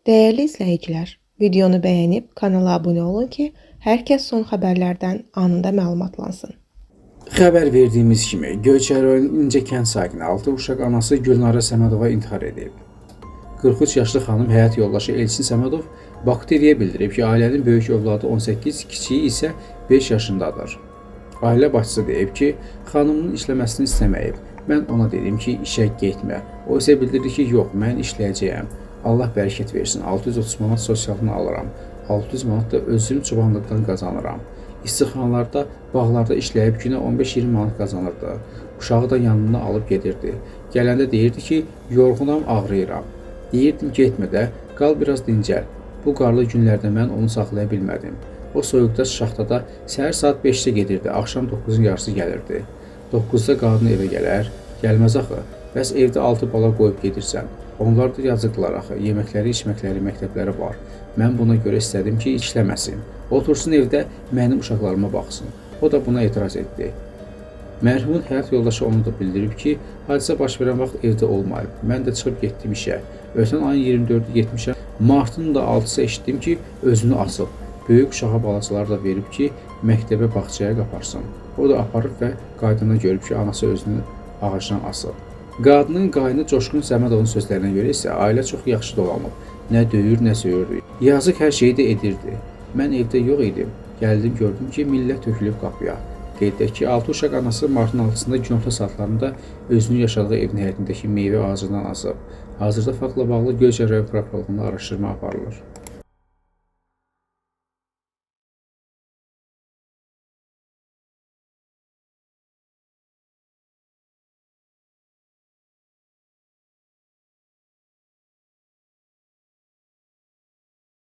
Değerli izləyicilər, videonu bəyənib kanala abunə olun ki, hər kəs son xəbərlərdən anında məlumatlansın. Xəbər verdiyimiz kimi, Göyçay rayonunun İncə kənd sakini 6 uşaq anası Gülnara Səmədova intihar edib. 43 yaşlı xanım həyat yoldaşı Elçin Səmədov Baku TV-yə bildirib ki, ailənin böyük övladı 18, kiçiyi isə 5 yaşındadır. Ailə başçısı deyib ki, xanımın işləməsini istəməyib. Mən ona dedim ki, işə getmə. O isə bildirdi ki, yox, mən işləyəcəyəm. Allah bərəkət versin, 630 manat sosialını alıram. 600 manat da özüm çobanlıqdan qazanıram. İstixanalarda, bağlarda işləyib günə 15-20 manat qazanırdı. Uşağı da yanına alıb gedirdi. Gələndə deyirdi ki, yorğunam, ağrıyıram. Deyirdim, getmə də, qal biraz dincəl. Bu qarlı günlərdə mən onu saxlaya bilmədim. O soyuqda şaxtada səhər saat 5-də gedirdi, axşam 9-un yarısı gəlirdi. 9-da qadın evə gələr, gəlməz axı. Bəs evdə 6 bala qoyub gedirsən. Onlar da yazıqlar axı, yeməkləri, içməkləri, məktəbləri var. Mən buna görə istədim ki, işləməsin. Otursun evdə, mənim uşaqlarıma baxsın. O da buna etiraz etdi. Mərhumun həyat yoldaşı onu da bildirib ki, hadisə baş verən vaxt evdə olmayıb. Mən də çıxıb getdim işə. Ötən ayın 24-ü getmişəm. Martın da 6-sı eşitdim ki, özünü asıb. Böyük uşağa balacaları da verib ki, məktəbə, bağçaya qaparsın. O da aparıb və qaydana görüb ki, anası özünü ağacdan asıb. Qadının qayını Coşqun Səmədovun sözlərinə görə isə ailə çox yaxşı dolanıb. Nə döyür, nə söyürdü. Yazıq hər şeyi də edirdi. Mən evdə yox idim. Gəldim, gördüm ki, millət tökülüb qapıya. Qeyd edək ki, 6 uşaq anası martın 6-sında günorta saatlarında özünü yaşadığı evin həyətindəki meyvə ağacından asıb. Hazırda faktla bağlı Göyçay rayon prokurorluğunda araşdırma aparılır.